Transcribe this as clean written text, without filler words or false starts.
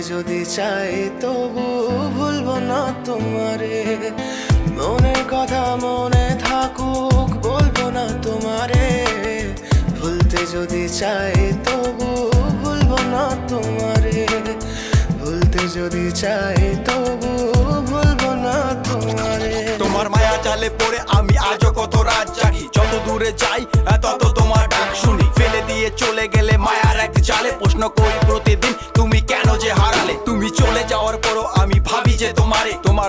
যদি চাই তবু ভুলবো না তোমারে, মনের কথা মনে থাকুক বলবো না তোমারে। ভুলতে যদি চাই তবু ভুলবো না তোমারে, ভুলতে যদি চাই তবু ভুলবো না তোমারে। তোমার মায়া জালে পড়ে আমি আজও কত রাত জাগি, যত দূরে যাই তত তোমার ডাক শুনি। ফেলে দিয়ে চলে গেলে মায়ার এক জালে, প্রশ্ন করি প্রতিদিন তুমি কেন যে হারালে। তুমি চলে যাওয়ার পরও আমি ভাবি যে তোমার